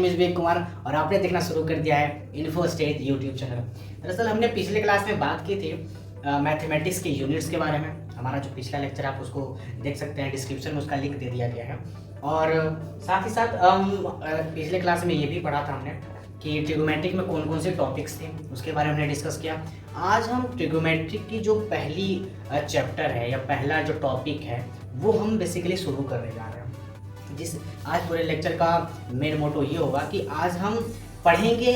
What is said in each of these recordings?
Name is Vivek Kumar और आपने देखना शुरू कर दिया है इन्फो स्टेज यूट्यूब चैनल। दरअसल हमने पिछले क्लास में बात की थी मैथमेटिक्स के यूनिट्स के बारे में। हमारा जो पिछला लेक्चर आप उसको देख सकते हैं, डिस्क्रिप्शन में उसका लिंक दे दिया गया है। और साथ ही साथ पिछले क्लास में ये भी पढ़ा था हमने कि ट्रिगोमेट्रिक में कौन कौन से टॉपिक्स थे, उसके बारे में हमने डिस्कस किया। आज हम ट्रिगोमेट्रिक की जो पहली चैप्टर है या पहला जो टॉपिक है वो हम बेसिकली शुरू करने जा रहे हैं। जिस आज पूरे लेक्चर का मेन मोटो ये होगा कि आज हम पढ़ेंगे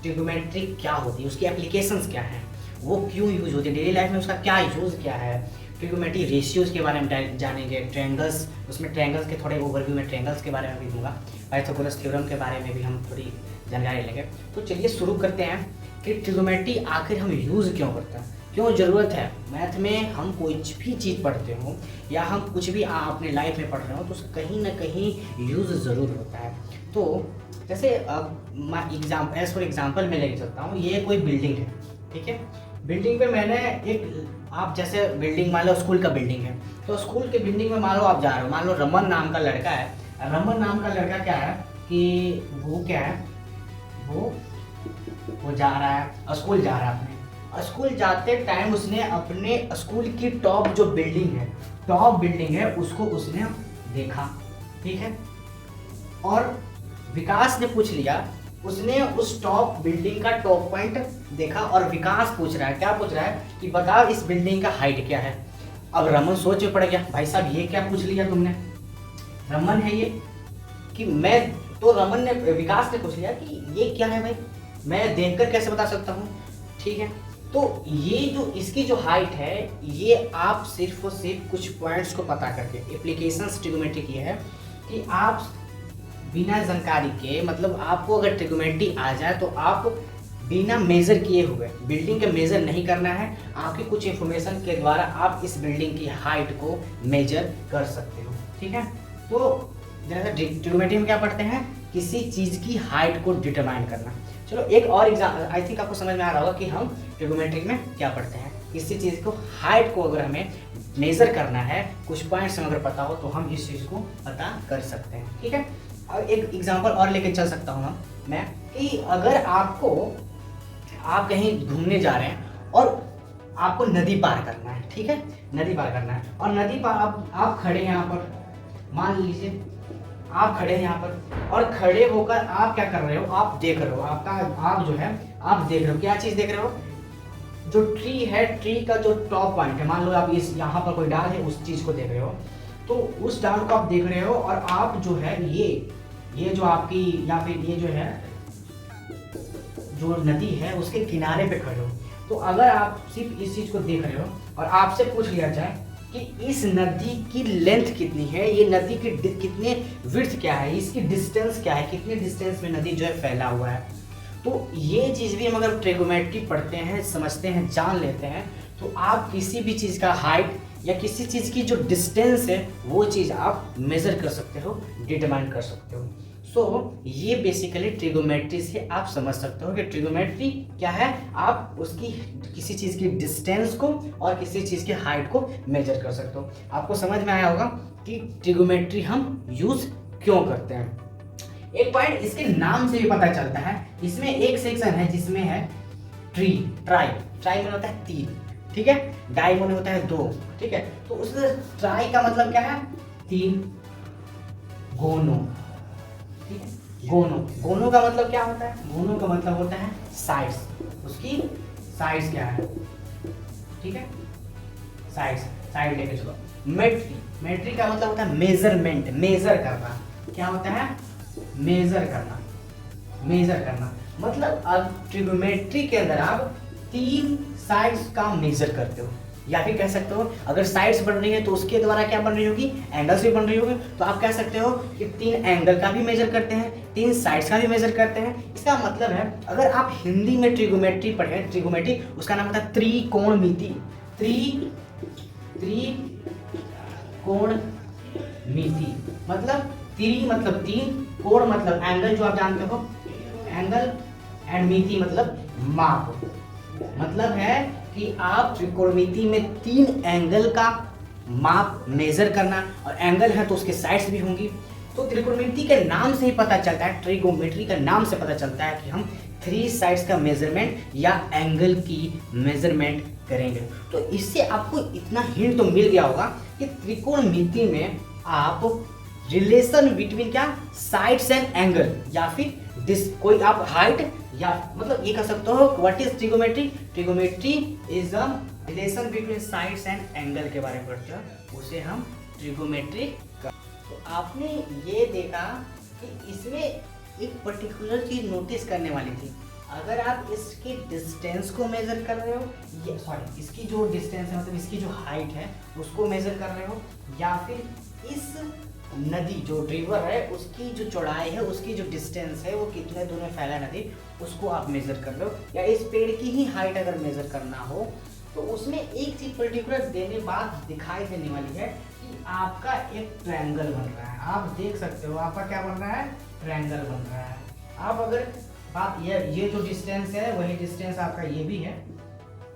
ट्रिगोमेट्रिक क्या होती है, उसकी एप्लीकेशंस क्या हैं, वो क्यों यूज होती है, डेली लाइफ में उसका क्या यूज़ क्या है, ट्रिगोमेट्रिक रेशियोज़ के बारे में जानेंगे, ट्रायंगल्स, उसमें ट्रायंगल्स के थोड़े ओवरव्यू में ट्रायंगल्स के बारे में भी दूंगा, पाइथागोरस थ्योरम के बारे में भी हम थोड़ी जानकारी लेंगे। तो चलिए शुरू करते हैं कि ट्रिगोमेट्री आखिर हम यूज़ क्यों करते हैं, क्यों ज़रूरत है। मैथ में हम कोई भी चीज़ पढ़ते हो या हम कुछ भी अपने लाइफ में पढ़ रहे हो तो कहीं ना कहीं यूज़ ज़रूर होता है। तो जैसे एज फॉर एग्जाम्पल मैं लेके चलता हूँ, ये कोई बिल्डिंग है, ठीक है। बिल्डिंग पे मैंने आप जैसे बिल्डिंग मान लो स्कूल का बिल्डिंग है, तो स्कूल के बिल्डिंग में मान लो आप जा रहे हो, मान लो रमन नाम का लड़का है। रमन नाम का लड़का क्या है कि वो क्या है, वो जा रहा है स्कूल, जा रहा है अपने स्कूल जाते टाइम उसने अपने स्कूल की टॉप जो बिल्डिंग है उसको उसने देखा, ठीक है। और विकास ने पूछ लिया, उसने उस टॉप बिल्डिंग का टॉप पॉइंट देखा और विकास पूछ रहा है, क्या पूछ रहा है कि बताओ इस बिल्डिंग का हाइट क्या है। अब रमन सोच में पड़ गया, भाई साहब ये क्या पूछ लिया तुमने, रमन है ये कि मैं, तो रमन ने, विकास ने पूछ लिया कि ये क्या है भाई, मैं देखकर कैसे बता सकता हूँ, ठीक है। तो ये जो इसकी जो हाइट है ये आप सिर्फ और सिर्फ कुछ पॉइंट्स को पता करके, एप्लीकेशंस ट्रिगोमेट्री की है कि आप बिना जानकारी के, मतलब आपको अगर ट्रिगोमेट्री आ जाए तो आप बिना मेजर किए हुए, बिल्डिंग के मेजर नहीं करना है, आपकी कुछ इंफॉर्मेशन के द्वारा आप इस बिल्डिंग की हाइट को मेजर कर सकते हो, ठीक है। तो जैसे ट्रिगोमेट्री में क्या पढ़ते हैं, किसी चीज़ की हाइट को डिटरमाइन करना। चलो एक और एग्जाम्पल, आई थिंक आपको समझ में आ रहा होगा कि हम ट्रिगोमेट्रिक में क्या पढ़ते हैं। किसी चीज़ को हाइट को अगर हमें मेजर करना है, कुछ पॉइंट्स में अगर पता हो तो हम इस चीज़ को पता कर सकते हैं, ठीक है। और एक एग्जाम्पल और लेके चल सकता हूँ मैं कि अगर आप कहीं घूमने जा रहे हैं और आपको नदी पार करना है, ठीक है, नदी पार करना है और नदी पार आप खड़े हैं यहाँ पर, मान लीजिए आप खड़े हैं यहाँ पर और खड़े होकर आप क्या कर रहे हो, आप देख रहे हो, आप जो है आप देख रहे हो, क्या चीज़ देख रहे हो, जो ट्री है, ट्री का जो टॉप पॉइंट है, मान लो आप इस यहाँ पर कोई डाल है उस चीज़ को देख रहे हो, तो उस डाल को आप देख रहे हो और आप जो है ये जो आपकी या फिर ये जो है जो नदी है उसके किनारे पे खड़े हो। तो अगर आप सिर्फ इस चीज़ को देख रहे हो और आपसे पूछ लिया जाए कि इस नदी की लेंथ कितनी है, ये नदी की कितने विड्थ क्या है, इसकी डिस्टेंस क्या है, कितने डिस्टेंस में नदी जो है फैला हुआ है, तो ये चीज़ भी हम अगर ट्रिगोमेट्री पढ़ते हैं, समझते हैं, जान लेते हैं, तो आप किसी भी चीज़ का हाइट या किसी चीज़ की जो डिस्टेंस है वो चीज़ आप मेज़र कर सकते हो, डिटरमाइन कर सकते हो। सो ये बेसिकली ट्रिगोमेट्री से आप समझ सकते हो कि ट्रिगोमेट्री क्या है, आप उसकी किसी चीज़ की डिस्टेंस को और किसी चीज़ की हाइट को मेजर कर सकते हो। आपको समझ में आया होगा कि ट्रिगोमेट्री हम यूज़ क्यों करते हैं। एक पॉइंट इसके नाम से भी पता चलता है, इसमें एक सेक्शन है जिसमें है ट्राई में होता है 3, ठीक है, डाई में होता है 2, ठीक है। तो उस ट्राई का मतलब क्या है, 3, गोनो, ठीक है। गोनो का मतलब क्या होता है, गोनो का मतलब होता है साइड्स, उसकी साइड्स क्या है, ठीक है, साइड लेके चलो। मेट्री का मतलब होता है मेजरमेंट, मेजर करना, क्या होता है, मेजर करना मतलब अब ट्रिगोमेट्री के अंदर आप 3 साइड्स का मेजर करते हो, या फिर कह सकते हो अगर साइड्स बन रही है तो उसके द्वारा क्या बन रही होगी, एंगल्स भी बन रही होगी, तो आप कह सकते हो कि 3 एंगल का भी मेजर करते हैं, 3 साइड्स का भी मेजर करते हैं। इसका मतलब है अगर आप हिंदी में ट्रिगोमेट्री पढ़ें, ट्रिगोमेट्री उसका नाम होता है त्रिकोणमिति, त्रिकोणमिति मतलब मतलब 3, कोण मतलब एंगल जो आप जानते हो, एंगल, एंड मिति मतलब माप, मतलब है कि आप त्रिकोणमिति में 3 एंगल का माप मेजर करना, और एंगल है तो उसके साइड्स भी होंगी, तो त्रिकोणमिति के नाम से ही पता चलता है, ट्रिगोमेट्री का नाम से पता चलता है कि हम 3 साइड्स का मेजरमेंट या एंगल की मेजरमेंट करेंगे। तो इससे आपको इतना हिंट तो मिल गया होगा कि त्रिकोणमिति में आप रिलेशन बिटवीन क्या साइड्स एंड एंगल या फिर कोई आप हाइट या मतलब ये कह सकते हो what is trigonometry. Trigonometry is a relation between sides and angle के बारे में पढ़ते हो, उसे हम ट्रिगोमेट्री। तो आपने ये देखा कि इसमें एक पर्टिकुलर चीज नोटिस करने वाली थी। अगर आप इसकी डिस्टेंस को मेजर कर रहे हो, ये सॉरी इसकी जो डिस्टेंस है मतलब इसकी जो हाइट है उसको मेजर कर रहे हो, या फिर इस नदी जो रिवर है उसकी जो चौड़ाई है उसकी जो डिस्टेंस है वो कितने दूर में फैला नदी उसको आप मेजर कर लो, या इस पेड़ की ही हाइट अगर मेजर करना हो तो उसमें एक चीज पर्टिकुलर देने बाद दिखाई देने वाली है कि आपका एक ट्रायंगल बन रहा है। आप देख सकते हो आपका क्या बन रहा है, ट्रायंगल बन रहा है। आप अगर बात ये जो डिस्टेंस है वही डिस्टेंस आपका ये भी है।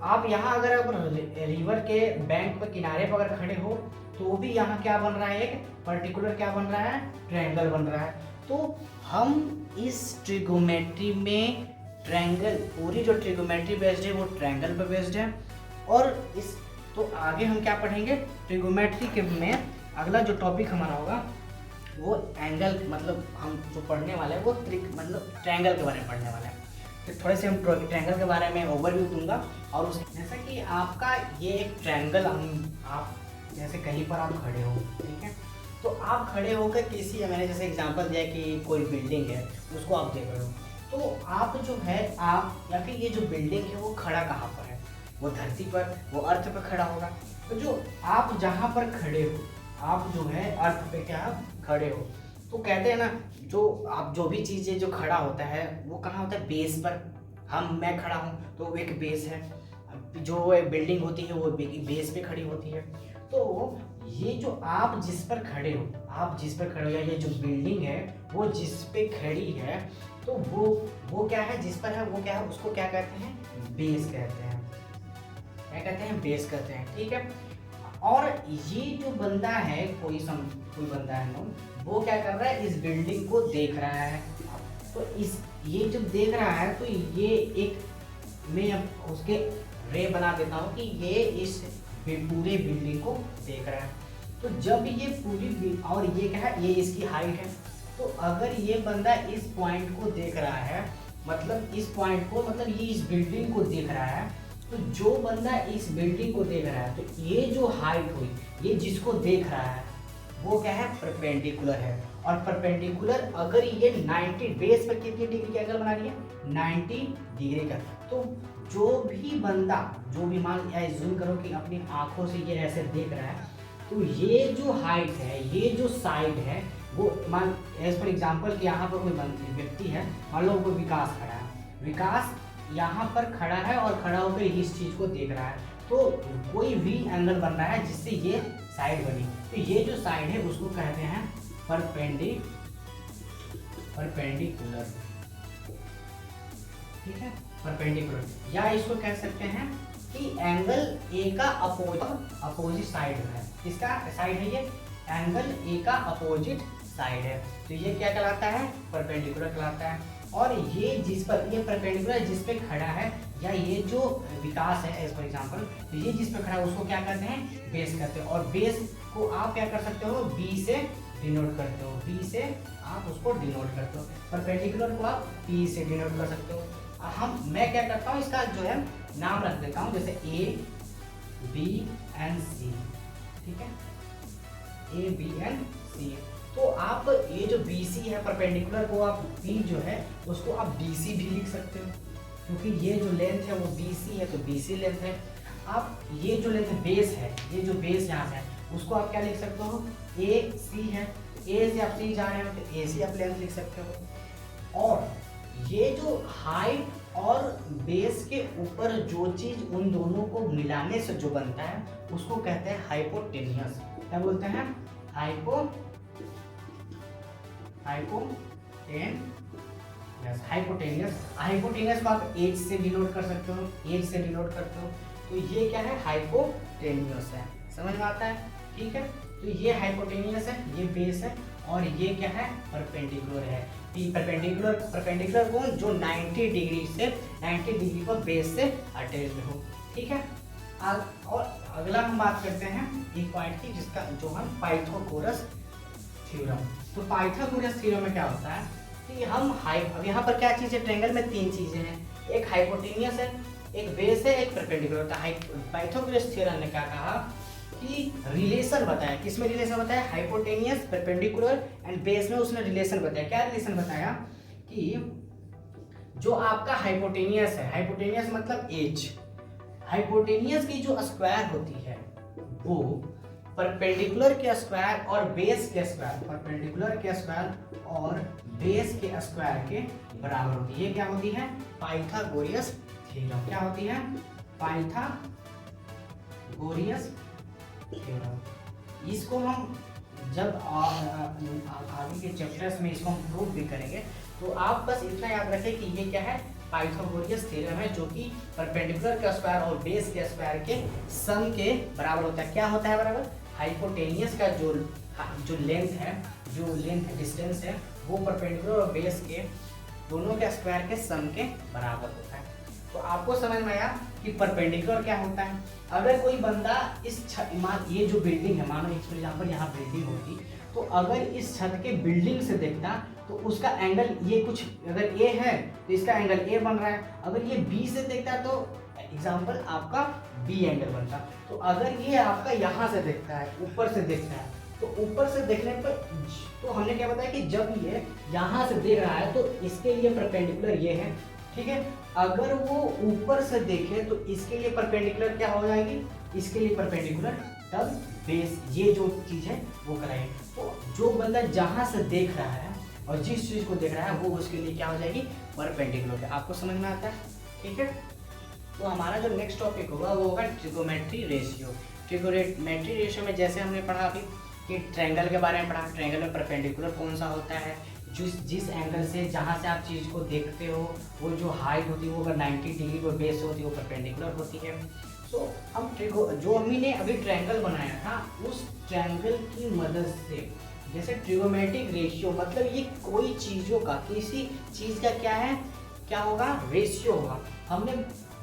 आप यहाँ अगर आप रिवर के बैंक पर किनारे पर अगर खड़े हो तो भी यहाँ क्या बन रहा है, एक पर्टिकुलर क्या बन रहा है, ट्रायंगल बन रहा है। तो हम इस ट्रिगोमेट्री में ट्रायंगल, पूरी जो ट्रिगोमेट्री बेस्ड है वो ट्रायंगल पर बेस्ड है। और इस तो आगे हम क्या पढ़ेंगे ट्रिगोमेट्री के में अगला जो टॉपिक हमारा होगा वो एंगल, मतलब हम जो पढ़ने वाले हैं वो मतलब ट्रायंगल के बारे में पढ़ने वाले हैं। तो थोड़े से हम ट्रायंगल के बारे में ओवरव्यू दूंगा। और उस जैसा कि आपका ये एक ट्रायंगल, आप जैसे कहीं पर आप खड़े हो, ठीक है, तो आप खड़े होकर किसी, मैंने जैसे एग्जांपल दिया कि कोई बिल्डिंग है उसको आप देख रहे हो, तो आप जो है आप या फिर ये जो बिल्डिंग है वो खड़ा कहाँ पर है, वो धरती पर, वो अर्थ पर खड़ा होगा। तो जो आप जहाँ पर खड़े हो, आप जो है अर्थ पे क्या खड़े हो, तो कहते हैं ना जो आप जो भी चीज़ें जो खड़ा होता है वो कहाँ होता है, बेस पर। मैं खड़ा हूँ तो वो एक बेस है, जो बिल्डिंग होती है वो बेस पे खड़ी होती है। तो ये जो आप जिस पर खड़े हो, या ये जो बिल्डिंग है वो जिस पे खड़ी है, तो वो क्या है, जिस पर है वो क्या है, उसको क्या कहते हैं, बेस कहते हैं। क्या कहते हैं, बेस कहते हैं, ठीक है। और ये जो बंदा है, कोई बंदा है ना, वो क्या कर रहा है, इस बिल्डिंग को देख रहा है। तो ये जब देख रहा है तो ये एक, मैं अब उसके रे बना देता हूँ कि ये इस पूरे बिल्डिंग को देख रहा है। तो जब ये पूरी, और ये क्या है, ये इसकी हाइट है। तो अगर ये बंदा इस पॉइंट को देख रहा है, मतलब इस पॉइंट को, मतलब ये इस बिल्डिंग को देख रहा है, तो जो बंदा इस बिल्डिंग को देख रहा है, तो ये जो हाइट हुई, ये जिसको देख रहा है वो क्या है, परपेंडिकुलर है। और परपेंडिकुलर अगर ये 90 बेस पर कितनी डिग्री का एंगल बना रही है, 90 डिग्री का। तो जो भी बंदा, जो भी मान या जूम करो कि अपनी आंखों से ये ऐसे देख रहा है, तो ये जो हाइट है, ये जो साइड है, वो मान एज फॉर एग्जाम्पल कि यहाँ पर कोई व्यक्ति है, मान लो कोई विकास खड़ा है, विकास यहाँ पर खड़ा है और खड़ा होकर इस चीज को देख रहा है, तो कोई भी एंगल बन रहा है जिससे ये साइड बनी। तो ये जो साइड है उसको कहते हैं परपेंडिकुलर, ठीक है, परपेंडिकुलर। या इसको कह सकते हैं कि एंगल ए का अपोजिट साइड है। किसका साइड है ये, एंगल ए का अपोजिट साइड है। तो ये क्या कहलाता है, परपेंडिकुलर कहलाता है। और ये जिस पर, ये परपेंडिकुलर जिस पे खड़ा है, या ये जो विकास है एज फॉर एग्जांपल, तो ये जिस पे खड़ा है उसको क्या कहते हैं, बेस कहते हैं। और बेस को आप क्या कर सकते हो, बी से डिनोट करते हो, बी से आप उसको डिनोट करते हो। परपेंडिकुलर को आप पी से डिनोट कर सकते हो। मैं क्या करता हूँ, इसका जो है नाम रख देता हूँ, जैसे ए बी एंड सी, ठीक है, ए बी एंड सी। तो आप ये जो BC है परपेंडिकुलर को आप B जो है उसको आप BC भी लिख सकते हो, क्योंकि ये जो लेंथ है वो BC है तो BC लेंथ है। आप ये जो लेंथ बेस है, ये जो बेस यहाँ से है उसको आप क्या लिख सकते हो, AC है, A से आप C जा रहे हो तो AC आप लेंथ लिख सकते हो। और ये जो हाइट और बेस के ऊपर जो चीज उन दोनों को मिलाने से जो बनता है उसको कहते हैं हाइपोटेनियस। क्या बोलते हैं, हाइपोटेनियस। हाइपोटेनियस को आप एज से डिनोट कर सकते हो, एज से डिनोट करते हो, तो ये क्या है, हाइपोटेनियस है। समझ में आता है, ठीक है। तो ये हाइपोटेनियस है, ये बेस है, और ये क्या है, परपेंडिकुलर है। परपेंडिकुलर कौन, जो 90 डिग्री से 90 डिग्री पर बेस से अटैच हो, ठीक है। और अगला हम बात करते हैं इक्वालिटी की, जिसका जो हम पाइथागोरस थ्योरम। तो पाइथागोरस थ्योरम में क्या होता है कि हम अब यहाँ पर क्या चीज़ है, ट्रायंगल में 3 चीज़ें हैं, एक हाइपोटेनियस है, एक बेस है, एक परपेंडिकुलर। पाइथागोरस थ्योरम ने क्या कहा कि रिलेशन बताया, किसमें रिलेशन बताया, हाइपोटेनियस, परपेंडिकुलर एंड बेस में उसने रिलेशन बताया। क्या रिलेशन बताया कि जो आपका हाइपोटेनियस है, हाइपोटेनियस मतलब एज, हाइपोटेनियस की जो स्क्वायर होती है वो परपेंडिकुलर के स्क्वायर और बेस के स्क्वायर, परपेंडिकुलर के स्क्वायर और बेस के स्क्वायर के बराबर होती है। ये क्या होती है, पाइथागोरस थ्योरम। क्या होती है, पाइथागोरस थ्योरम। इसको हम जब आगे के चैप्टर्स में इसको हम प्रूव भी करेंगे, तो आप बस इतना याद रखें कि ये क्या है, पाइथागोरस थ्योरम है, जो कि परपेंडिकुलर के स्क्वायर और बेस के स्क्वायर के सम के बराबर होता है। क्या होता है बराबर, हाइपोटेनियस का जो लेंथ है, डिस्टेंस है, वो परपेंडिकुलर और बेस के दोनों के स्क्वायर के सम के बराबर होता है। तो आपको समझ में आया कि परपेंडिकुलर क्या होता है। अगर कोई बंदा इस ये जो बिल्डिंग है, मानो फॉर एग्जाम्पल यहाँ बिल्डिंग होती, तो अगर इस छत के बिल्डिंग से देखता तो उसका एंगल ये कुछ, अगर ए है तो इसका एंगल ए बन रहा है, अगर ये बी से देखता तो एग्जाम्पल आपका बी एंगल बनता। तो अगर ये आपका यहाँ से देखता है, ऊपर से देखता है, तो ऊपर से देखने पर तो हमने क्या बताया कि जब ये यहाँ से देख रहा है तो इसके लिए परपेंडिकुलर ये है, ठीक है। अगर वो ऊपर से देखे तो इसके लिए परपेंडिकुलर क्या हो जाएगी, इसके लिए परपेंडिकुलर, तब बेस, ये जो चीज़ है वो कराएंगे। तो जो बंदा जहाँ से देख रहा है और जिस चीज़ को देख रहा है वो उसके लिए क्या हो जाएगी, परपेंडिकुलर। आपको समझ में आता है, ठीक है। तो हमारा जो नेक्स्ट टॉपिक होगा वो होगा ट्रिगोमेट्री रेशियो। ट्रिगोमेट्री रेशियो में जैसे हमने पढ़ा अभी कि ट्रायंगल के बारे में पढ़ा, ट्रायंगल में परपेंडिकुलर कौन सा होता है, जिस एंगल से जहाँ से आप चीज़ को देखते हो वो जो हाइट होती है वो अगर 90 डिग्री पर बेस होती है वो परपेंडिकुलर होती है। सो हम जो हमने अभी ट्रायंगल बनाया था उस ट्रायंगल की मदद से, जैसे ट्रिगोमेट्रिक रेशियो मतलब ये कोई चीज़ों का, किसी चीज़ का क्या है, क्या होगा, रेशियो होगा। हमने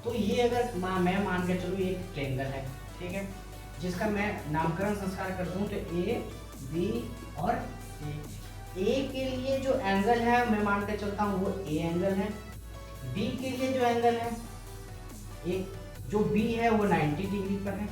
तो ये अगर मैं मान के चलूँ एक ट्रायंगल है, ठीक है, जिसका मैं नामकरण संस्कार कर दूँ तो ए बी और ए के लिए जो एंगल है मैं मान के चलता हूँ वो ए एंगल है, बी के लिए जो एंगल है जो बी है वो 90 डिग्री पर है,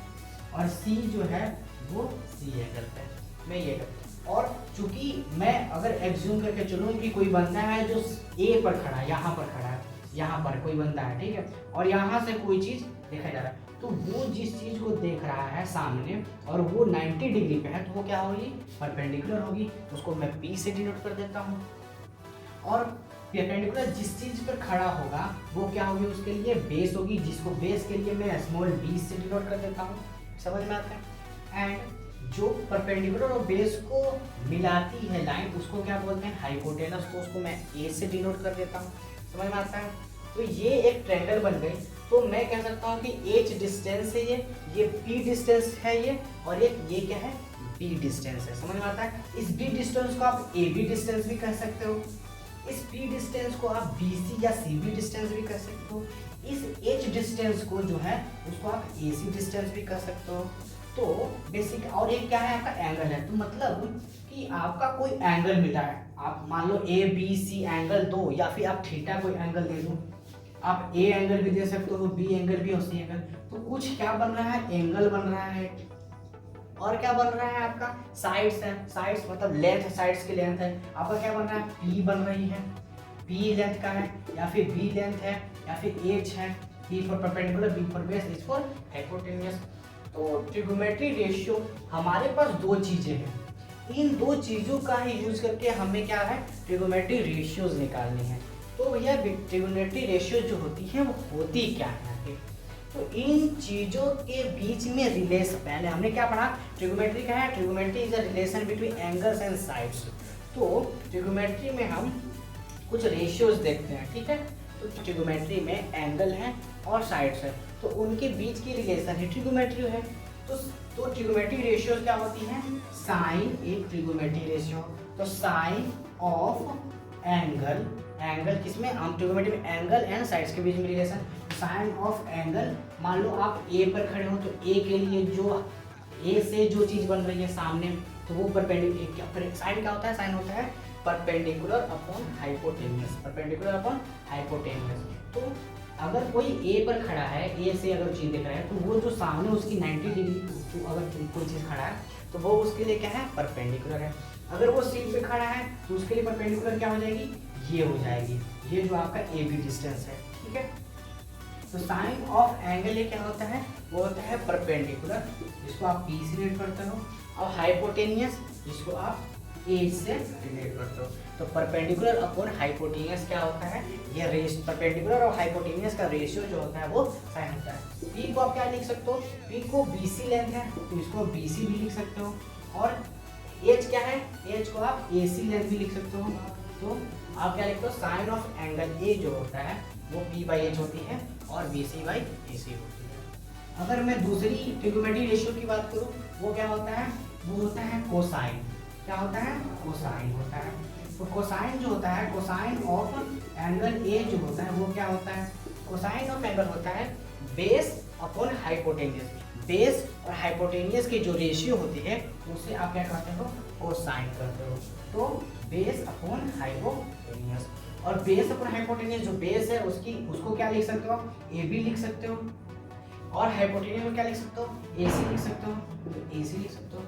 और सी जो है वो सी एंगल पर है। मैं ये करता हूँ, और चूंकि मैं अगर एग्ज्यूम करके चलूँ कि कोई बंदा है जो ए पर खड़ा है, यहाँ पर खड़ा है, यहाँ पर कोई बंदा है, ठीक है, और यहाँ से कोई चीज़ देखा जा रहा है, तो वो जिस चीज़ को देख रहा है सामने और वो 90 डिग्री पे है तो वो क्या होगी, परपेंडिकुलर होगी। उसको मैं P से डिनोट कर देता हूँ। और परपेंडिकुलर जिस चीज़ पर खड़ा होगा वो क्या होगी, उसके लिए बेस होगी, जिसको बेस के लिए मैं स्मॉल b से डिनोट कर देता हूँ। समझ में आता है। एंड जो परपेंडिकुलर और बेस को मिलाती है लाइन उसको क्या बोलते हैं, हाइपोटेनस, तो उसको मैं a से डिनोट कर देता हूँ। समझ में आता है। तो ये एक ट्रायंगल बन गई। तो मैं कह सकता हूँ कि h डिस्टेंस है, ये p डिस्टेंस है, ये और ये क्या है, b डिस्टेंस है। समझ में आता है। इस b डिस्टेंस को आप ab डिस्टेंस भी कह सकते हो, इस p डिस्टेंस को आप bc या cb डिस्टेंस भी कह सकते हो, इस h डिस्टेंस को जो है उसको आप ac डिस्टेंस भी कह सकते हो। तो बेसिक, और एक क्या है आपका एंगल है, तो मतलब कि आपका कोई एंगल मिला है, आप मान लो ए बी सी एंगल दो, या फिर आप थीटा कोई एंगल दे दो, आप ए एंगल भी दे सकते हो, बी एंगल भी और सी एंगल। तो कुछ क्या बन रहा है, एंगल बन रहा है, और क्या बन रहा है आपका, साइड्स है, साइड्स मतलब लेंथ, साइड्स की लेंथ है, आपका क्या बन रहा है, पी बन रही है, पी लेंथ का है, या फिर बी लेंथ है, या फिर एच है, P for perpendicular, B for base, H for hypotenuse. तो ट्रिगोमेट्री रेशियो हमारे पास दो चीजें हैं, इन दो चीजों का ही यूज करके हमें क्या है, ट्रिगोमेट्री रेशियोज निकालनी है। तो भैया ट्रिगोमेट्री रेशियो जो होती है वो होती क्या है, तो इन चीजों के बीच में रिलेशन, पहले हमने क्या पढ़ा, ट्रिगोमेट्री क्या है, trigonometry is a relation between angles and sides. तो ट्रिगोमेट्री में हम कुछ रेशियोज देखते हैं, ठीक है। तो ट्रिगोमेट्री में एंगल है और साइड्स है, तो उनके बीच की रिलेशन ही ट्रिगोमेट्री है। तो ट्रिगोमेट्री रेशियोज क्या होती हैं, साइन एक ट्रिगोमेट्री रेशियो, तो साइन ऑफ एंगल, एंगल किसमें, हम ट्रिग्नोमेट्री में एंगल एंड साइड्स के बीच में रिलेशन। साइन ऑफ एंगल, मान लो आप ए पर खड़े हो तो ए के लिए जो ए से जो चीज बन रही है सामने, तो वो परपेंडिकुलर, साइन क्या होता है, साइन होता है perpendicular upon hypotenuse, perpendicular upon hypotenuse. तो अगर कोई ए पर खड़ा है, ए से अगर चीज दिख रहा है, तो वो जो सामने उसकी 90 डिग्री तो अगर कोई चीज खड़ा है तो वो उसके लिए क्या है, परपेंडिकुलर है। अगर वो सी पे खड़ा है तो उसके लिए परपेंडिकुलर क्या हो जाएगी, ये हो जाएगी, ये जो आपका ए बी डिस्टेंस है, ठीक है। तो साइन ऑफ एंगल ये क्या होता है, वो होता है परपेंडिकुलर, जिसको आप पी से रिलेट करते हो, और हाइपोटेनियस जिसको आप ए से रिलेट करते हो। तो परपेंडिकुलर अपॉन हाइपोटेनियस क्या होता है, ये रेस, परपेंडिकुलर और हाइपोटेनियस का रेशियो जो होता है वो साइन होता है। पी को आप क्या लिख सकते हो, पी को बीसी लेंथ है तो इसको बीसी भी लिख सकते हो, और एच क्या है, एच को आप एसी लेंथ भी लिख सकते हो। तो आप क्या लिखते हो, साइन ऑफ एंगल ए जो होता है वो पी बाई एच होती है और बी सी बाई ए सी होती है। अगर मैं दूसरी ट्रिग्नोमेट्री रेशियो की बात करूँ, वो क्या होता है, वो होता है कोसाइन। क्या होता है, कोसाइन होता है। तो कोसाइन जो होता है, कोसाइन ऑफ एंगल ए जो होता है वो क्या होता है, कोसाइन ऑफ एंगल होता है बेस अपॉन हाइपोटेनियस। बेस और हाइपोटेनियस की जो रेशियो होती है उसे आप क्या करते हो, कोसाइन करते हो। तो बेस अपॉन हाइपोटेनियस, और बेस अपॉन हाइपोटेनियस जो बेस है उसको क्या लिख सकते हो, ए बी लिख सकते हो, और हाइपोटेनियस में क्या लिख सकते हो, ए सी लिख सकते हो, तो ए सी लिख सकते हो।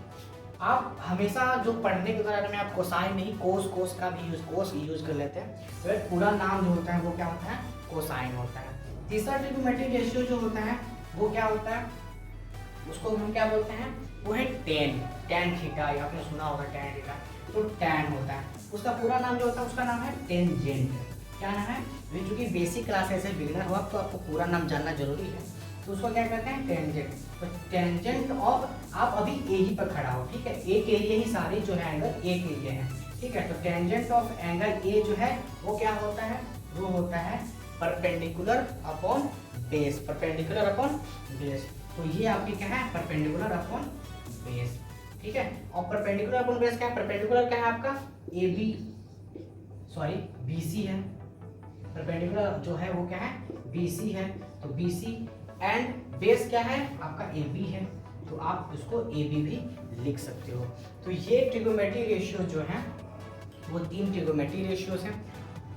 आप हमेशा जो पढ़ने के दौरान में आप कोसाइन नहीं कोस का भी कोस यूज कर लेते हैं, तो पूरा नाम जो होता है वो क्या होता है, कोसाइन होता है। तीसरा ट्रिग्नोमेट्रिक रेशियो जो होता है वो क्या होता है, उसको हम क्या बोलते हैं, वो है टेन, टेन थीटा, आपने सुना होगा टेन थीटा, तो टेन होता है। उसका पूरा नाम जो होता है उसका नाम है टेंजेंट। क्या नाम है, चूंकि बेसिक क्लास ऐसे बिगिनर हो तो आपको पूरा नाम जानना जरूरी है, तो उसको क्या कहते हैं, टेंजेंट। तो टेंजेंट ऑफ, आप अभी ए ही पर खड़ा हो, ठीक है, ए के लिए ही सारे जो है एंगल ए के लिए है, ठीक है। तो टेंजेंट ऑफ एंगल ए जो है वो क्या होता है, वो होता है perpendicular upon base, perpendicular upon base. तो ये आपकी क्या है, परपेंडिकुलर अपॉन बेस, ठीक है। और परपेंडिकुलर अपॉन बेस क्या है, परपेंडिकुलर क्या है आपका A B, sorry B C है, परपेंडिकुलर जो है वो क्या है, बी सी है, तो बी सी, एंड बेस क्या है आपका ए बी है, तो आप उसको ए बी भी लिख सकते हो। तो ये ट्रिग्नोमेट्री रेशियो जो है वो 3 ट्रिग्नोमेट्री रेशियोज हैं,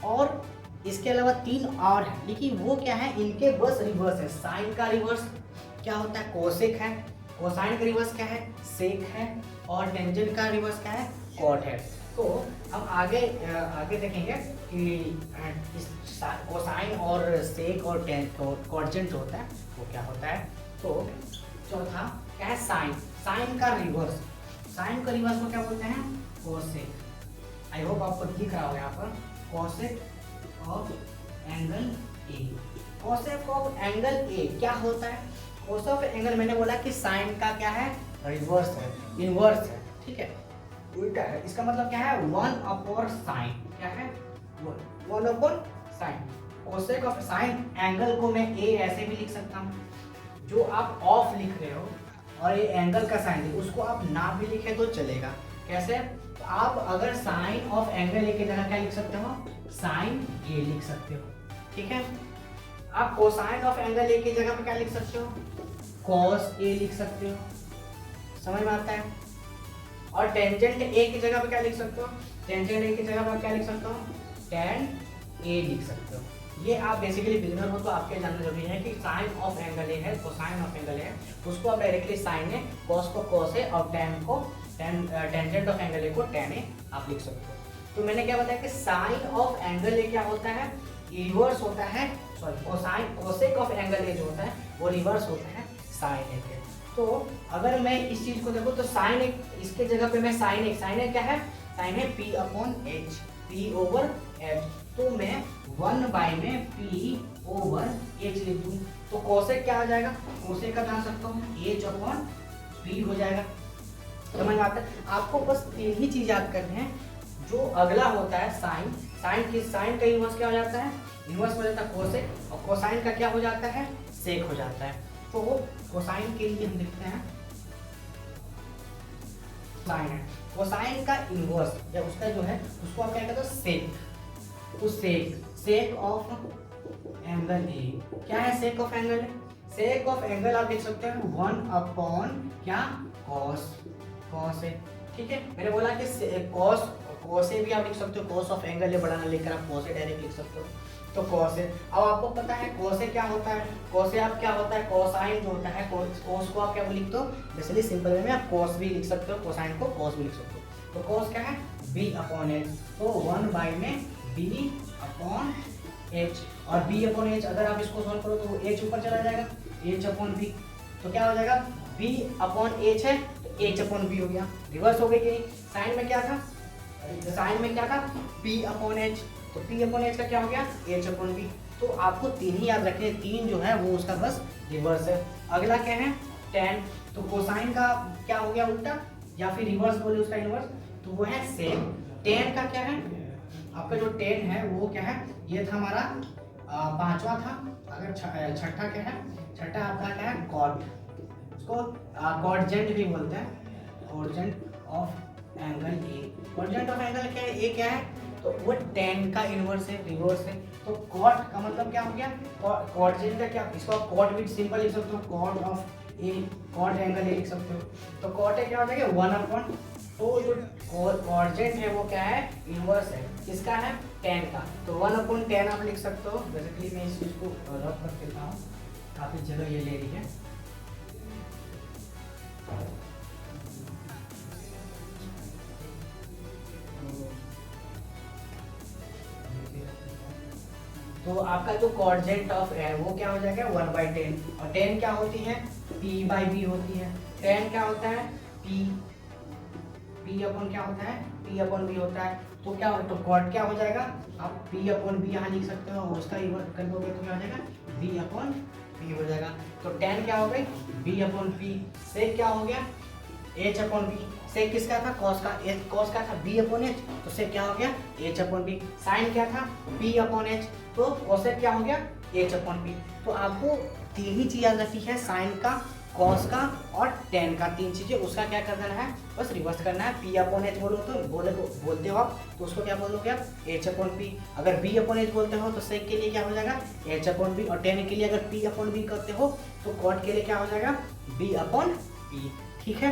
और इसके अलावा 3 और हैं, लेकिन वो क्या है, इनके बस रिवर्स है। साइन का रिवर्स क्या होता है, कोसेक है, कोसाइन का रिवर्स क्या है, सेक है, और टेंजेंट का रिवर्स क्या है, कॉट है। तो हम आगे देखेंगे कि इस कोसाइन और सेक और कॉटजेंट जो होता है वो क्या होता है। तो चौथा क्या है, साइन, साइन का रिवर्स, साइन का रिवर्स को क्या बोलते हैं, कोसेक। आई होप आपको दिख रहा होगा यहाँ पर, cosec of angle A, cosec of angle ए क्या होता है, कोसेक ऑफ एंगल मैंने बोला कि साइन का क्या है, रिवर्स है, इनवर्स है, ठीक है, उल्टा है। इसका मतलब क्या है, 1 अपॉन साइन, क्या है 1 upon sine. Cosec of sine angle को मैं ए ऐसे भी लिख सकता हूँ, जो आप ऑफ लिख रहे हो और ये एंगल का साइन उसको आप ना भी लिखे तो चलेगा। कैसे, तो आप अगर साइन ऑफ एंगल ए की जगह क्या लिख सकते हो, साइन ए लिख सकते हो, ठीक है। आप कोसाइन ऑफ एंगल ए की जगह पे क्या लिख सकते हो, कॉस ए लिख सकते हो, समझ में आता है। और टेंजेंट ए की जगह पे क्या लिख सकते हो, टेंजेंट ए की जगह पे क्या लिख सकते हो, टेन ए लिख सकते हो। ये आप बेसिकली बिगिनर हो तो आपके जानना जरूरी है कि साइन ऑफ एंगल ए है, कोसाइन ऑफ एंगल है, उसको आप डायरेक्टली साइन है, कॉस को कॉस है, और टेन को टेंजेंट ऑफ एंगल ए को टेन ए आप लिख सकते हो। तो मैंने क्या बताया कि साइन ऑफ एंगल ए क्या होता है, रिवर्स होता है, sorry cosine, cosec of angle ए जो होता है वो रिवर्स होता है साइन ए के। तो अगर मैं इस चीज को देखूं तो साइन ए, इसके जगह पे मैं साइन ए क्या है, साइन है P upon H, P over H, तो मैं 1 बाय में पी ओवर एच लिख दूं, तो कोसेक क्या आ जाएगा, कोसेक का जान सकता हूँ एच अपॉन पी हो जाएगा। समझ में आता है आपको, बस यही चीज याद करनी है। जो अगला होता है साइन, साइन का इनवर्स क्या हो जाता है, इनवर्स हो जाता है कोसेक, और कोसाइन का क्या हो जाता है, सेक हो जाता है। तो कोसाइन के लिए हम लिखते हैं साइन है, कोसाइन का इनवर्स या उसका जो है उसको आप क्या कहते हो, सेक। तो सेक ऑफ एंगल ए, क्या है sake of angle? Sake of angle आप लिख सकते हैं 1 अपॉन क्या, कॉस है, ठीक है। मैंने बोला कि कॉस ए भी आप लिख सकते हो, कॉस ऑफ एंगल ए बड़ा ना लेकर आप कॉस ए डायरेक्ट लिख सकते हो, तो कॉस ए। अब आपको पता है कॉस ए क्या होता है, कॉस ए आप क्या होता है, कोसाइन जो होता है, कॉस को आप क्या लिख दो, बेसिकली सिंपल वे में आप कॉस भी लिख सकते हो, कोसाइन को कॉस भी लिख सकते हो। तो कॉस क्या है, बी अपॉन एच, तो 1 बाई में बी अपॉन एच, और बी अपॉन एच अगर आप इसको सॉल्व करो तो एच ऊपर चला जाएगा, एच अपॉन बी, तो क्या हो जाएगा, बी अपॉन एच है तो एच अपॉन बी हो गया, रिवर्स हो गई कि साइन में क्या था, साइन में क्या था, पी अपॉन एच, तो पी अपॉन एच का क्या हो गया, एच अपॉन बी। तो आपको तीन ही याद रखने, तीन जो है वो उसका बस रिवर्स है। अगला क्या है, टेन, तो कोसाइन का क्या हो गया उल्टा, या फिर रिवर्स बोले उसका इनवर्स, तो वो है सेम। टेन का क्या है, आपका जो टेन है वो क्या है, ये था हमारा पांचवा था। अगर छठा क्या है, छठा आपका क्या है, कॉट, उसको कॉटजेंट भी बोलते हैं, cotangent of angle A. Cotangent of angle क्या है, ए क्या है, तो वो टेन का इनवर्स है, रिवर्स है। तो कॉट का मतलब क्या हो गया, कॉटजेंट का क्या, इसको आप कॉट भी सिंपल लिख सकते हो, cot of A, cot angle A लिख सकते हो। तो कॉट ए क्या हो जाएगा 1 अपॉन, तो जो कॉटजेंट है वो क्या है, इनवर्स है, किसका है, टेन का, तो 1 अपॉन 10 आप लिख सकते हो। बेसिकली मैं इस चीज को रब कर देता हूँ, काफी जगह ये ले रही है। तो आपका जो कॉटजेंट ऑफ है वो क्या हो जाएगा 1/10, और 10 क्या होती है, p/b होती है। 10 क्या होता है, p अपॉन क्या होता है, p अपॉन b होता है। तो क्या, तो कॉट क्या हो जाएगा, आप p अपॉन b यहाँ लिख सकते हो, और उसका इन्वर्स कर दोगे तो क्या हो जाएगा, b अपॉन b हो जाएगा। तो 10 क्या हो गई, b अपॉन p, सेक क्या हो गया, h अपॉन b, सेक किसका था, कॉस का, कॉस का था b अपॉन h, तो सेक क्या हो गया, h अपॉन b। साइन क्या था, p अपॉन h, तो कोसेक क्या हो गया, h अपॉन p। तो आपको तीन ही चीज याद रखनी है, साइन का, कॉस का और टेन का, तीन चीजें, उसका क्या करना है, बस रिवर्स करना है। p अपॉन h बोलो तो बोलते हो आप, तो उसको क्या बोलोगे आप, h अपॉन p। अगर b अपॉन h बोलते हो तो सेक के लिए क्या हो जाएगा, h अपॉन b, और टेन के लिए अगर p अपॉन b करते हो तो कॉट के लिए क्या हो जाएगा, b अपॉन p। ठीक है,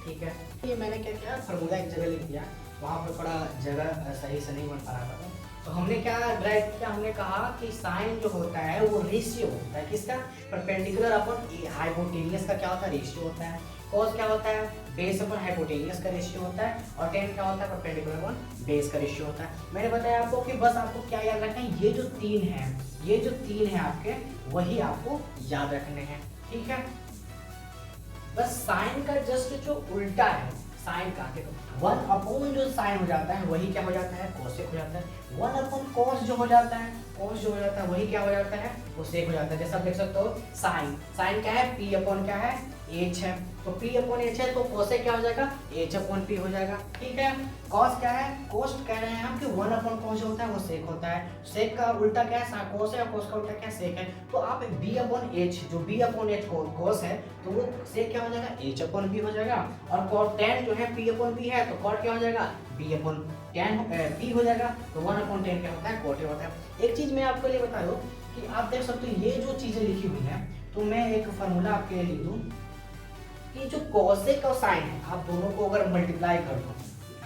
ठीक है। ये मैंने क्या किया, फार्मूला एक जगह लिख दिया, वहाँ पर थोड़ा जगह सही से नहीं बन पा रहा था, तो हमने क्या ड्राइव किया, हमने कहा कि साइन जो होता है वो रेशियो होता है, किसका, परपेंडिकुलर अपॉन हाइपोटेनियस का क्या होता है, रेशियो होता है। कॉस क्या होता है, बेस अपॉन हाइपोटेनियस का रेशियो होता है, और टेन क्या होता है, परपेंडिकुलर अपॉन बेस का रेशियो होता है। मैंने बताया आपको कि बस आपको क्या याद रखना है, ये जो तीन है आपके, वही आपको याद रखने हैं, ठीक है। बस साइन का जस्ट जो उल्टा है, साइन का देखो 1 अपॉन जो साइन हो जाता है वही क्या हो जाता है, कोसेक हो जाता है। 1 अपॉन कॉस जो हो जाता है, कॉस जो हो जाता है वही क्या हो जाता है, वो सेक हो जाता है। जैसा आप देख सकते हो, साइन, साइन क्या है, p अपॉन क्या है, h है, तो p अपॉन h है, तो कोसेक क्या हो जाएगा, h अपॉन p हो जाएगा, ठीक है। कॉस क्या है, कोस्ट कह रहे हैं हम कि 1 अपॉन कॉस जो होता है वो सेक होता है, सेक का उल्टा क्या है, कॉस है, और कॉस का उल्टा क्या है, सेक है। तो आप b अपॉन h, जो b अपॉन h कॉस है, तो वो सेक क्या हो जाएगा, h अपॉन b हो जाएगा, और कॉट टेन जो है p अपॉन b है, तो कॉट क्या हो जाएगा, b अपॉन टेन p हो जाएगा, तो 1 अपॉन 10 क्या होता है, कॉट ए होता है। एक चीज मैं आपको ये बता दूं कि आप देख सकते हो ये जो चीजें लिखी हुई है, तो मैं एक फार्मूला आपके लिए लिख दूं कि जो कोसेक और साइन है, आप दोनों को अगर मल्टीप्लाई कर दो,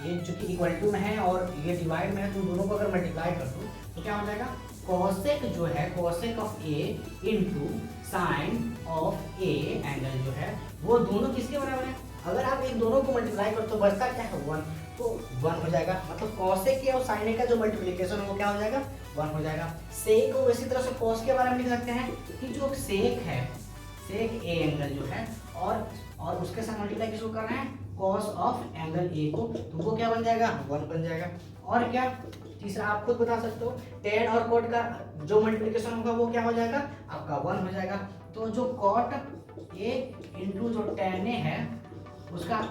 ये जो कि इक्वल टू में है और ये डिवाइड में है, तो दोनों को अगर मल्टीप्लाई कर दो तो क्या हो जाएगा, कोसेक जो है, cosec of A into sine of A angle जो है वो दोनों किसके बराबर है। अगर आप इन दोनों को मल्टीप्लाई करते हो बचता क्या है 1, तो 1 हो जाएगा, मतलब कोसेक के और साइन ए का जो मल्टीप्लिकेशन है वो क्या हो जाएगा, 1 हो जाएगा। सेक को इसी तरह से कॉस के बारे में लिख सकते हैं कि जो सेक है, सेक ए एंगल जो है, और उसके साथ मल्टीप्लाई किसको करना है, कॉस ऑफ एंगल ए को, तो वो क्या बन जाएगा, 1 बन जाएगा। और क्या, तीसरा आप खुद बता सकते हो, टेन और कॉट का जो मल्टीप्लिकेशन होगा वो क्या हो जाएगा, आपका 1 हो जाएगा। तो जो कॉट ए इंटू जो टेन ए है उसका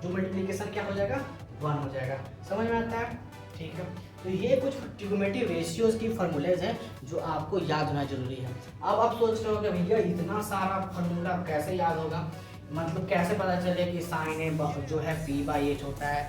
जो मल्टीप्लिकेशन क्या हो जाएगा, 1 हो जाएगा। समझ में आता है, ठीक है। तो ये कुछ ट्रिग्नोमेट्री रेशियोज की फार्मूलेज हैं जो आपको याद होना जरूरी है। अब आप सोच रहे हो कि भैया इतना सारा फार्मूला कैसे याद होगा, मतलब कैसे पता चले कि साइन है जो है P/H होता है,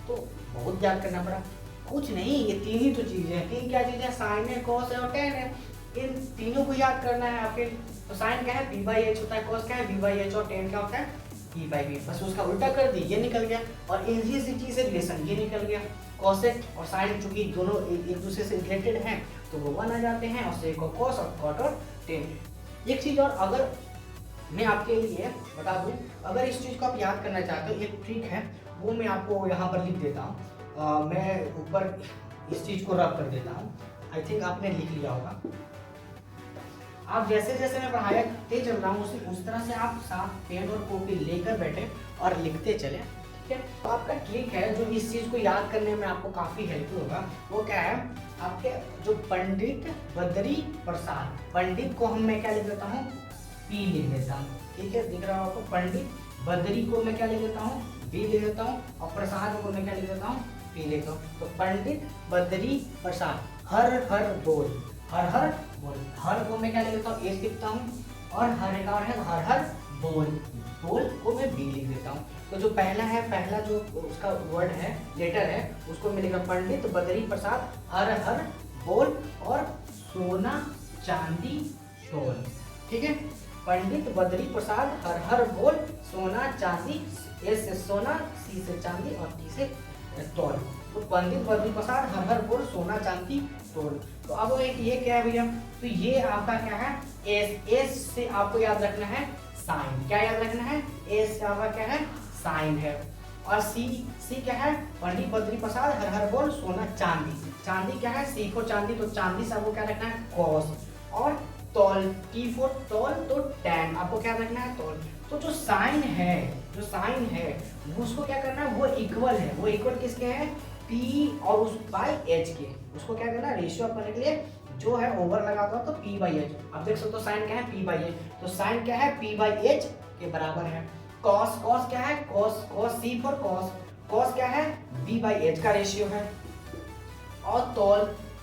तो बहुत याद करना पड़ा। कुछ नहीं, ये तीन ही तो चीज़ें हैं। तीन क्या चीज़ें हैं? साइन है, कॉस है और टेन है। इन तीनों को याद करना है आपके। तो साइन क्या है? P/H होता है, कॉस क्या है? V/H और टेन क्या होता है? P/V। बस उसका उल्टा कर दी, ये निकल गया। और इसी सी चीज़ से रिलेशन ये निकल गया। कॉसेक और साइन चूंकि दोनों एक दूसरे से रिलेटेड हैं तो वो 1 आ जाते हैं, और सेक और कॉस और कॉट और टेन। एक चीज़ और अगर मैं आपके लिए बता दूं, अगर इस चीज़ को आप याद करना चाहते हो, एक ट्रिक है, वो मैं आपको यहाँ पर लिख देता हूँ। मैं ऊपर इस चीज़ को रब कर देता हूँ। आई थिंक आपने लिख लिया होगा। आप जैसे जैसे मैं पढ़ाते चल रहा हूँ उस तरह से आप साथ पेन और कॉपी लेकर बैठे और लिखते चले, ठीक है। तो आपका ट्रिक है जो इस चीज़ को याद करने में आपको काफ़ी हेल्पफुल होगा, वो क्या है? आपके जो पंडित बद्री प्रसाद, पंडित को मैं क्या लिख देता हूँ? P लिख देता हूँ, ठीक है। दिख रहा है आपको? पंडित बद्री को मैं क्या लिख देता हूँ? B लिख देता हूँ, और प्रसाद को मैं क्या लिख देता हूँ? P लिखता हूँ। तो पंडित बद्री प्रसाद, हर हर बोल, हर हर बोल। हर को मैं क्या लिख देता हूँ? H लिखता हूँ, और हर का है हर हर बोल, बोल को मैं B लिख देता हूँ। तो जो पहला है, पहला जो उसका वर्ड है, लेटर है, उसको मैं लिखा पंडित बद्री प्रसाद हर हर बोल और सोना चांदी तोल, ठीक है। पंडित बद्री प्रसाद हर हर बोल सोना चांदी, S से सोना, C से चांदी और T से तोल। तो पंडित बद्री प्रसाद हर हर बोल सोना चांदी तोल। तो अब एक ये क्या है भैया? तो ये आपका क्या है? S से आपको याद रखना है साइन। क्या याद रखना है? S से आपका क्या है? साइन है। और C क्या है? पंडित बद्री प्रसाद हर हर बोल सोना चांदी। चांदी क्या है? C को चांदी, तो चांदी से आपको क्या रखना है? कॉस। और तौल, T फॉर तौल, तो टैन, आपको क्या रखना है? तौल। तो जो साइन है, जो साइन है वो उसको क्या करना है? वो इक्वल है। वो इक्वल किसके हैं? P और उस बाय H के। उसको क्या करना है? रेशियो करने के लिए जो है ओवर लगाता हो तो P/H। आप देख सकते हो साइन क्या है? P/H। तो साइन क्या है? P/H के बराबर है। कॉस, कॉस क्या है? Cos, cos C for cos, cos क्या है? V/H का रेशियो है। और तौल,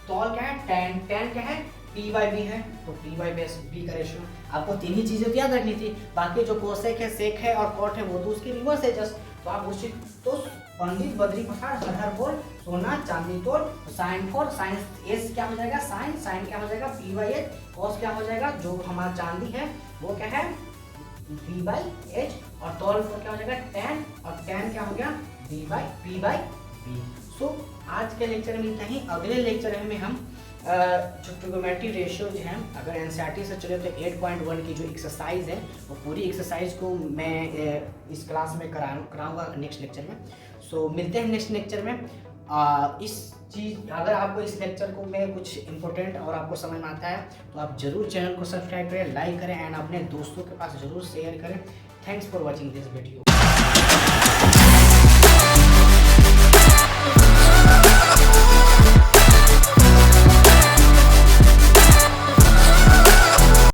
तौल क्या है? टैन, टैन क्या है? P/B है, तो P/B का रेशियो। आपको तीन ही चीजें तो याद रखनी थी, बाकी जो कोसेक है, सेक है और कॉट है वो तो उसके रिवर्स है जस्ट। तो आप उस चीज तो पंडित बद्री प्रसाद हर हर बोल सोना चांदी तोल। साइन फॉर साइन, एस क्या हो जाएगा? साइन, साइन क्या हो जाएगा? P/H। कॉस क्या हो जाएगा? जो हमारा चांदी है वो क्या है? V/H। और तौल फॉर क्या हो जाएगा? टैन, और टैन क्या हो गया? P/B। सो आज के लेक्चर में इतना ही। अगले लेक्चर में हम जो ट्रिगोनोमेट्री रेशियोज हैं, अगर एनसीईआरटी से चले तो 8.1 की जो एक्सरसाइज है वो पूरी एक्सरसाइज को मैं इस क्लास में कराऊंगा नेक्स्ट लेक्चर में। सो मिलते हैं नेक्स्ट लेक्चर में। इस चीज़ अगर आपको इस लेक्चर को में कुछ इंपॉर्टेंट और आपको समझ में आता है तो आप ज़रूर चैनल को सब्सक्राइब करें, लाइक करें एंड अपने दोस्तों के पास ज़रूर शेयर करें। Thanks for watching this video.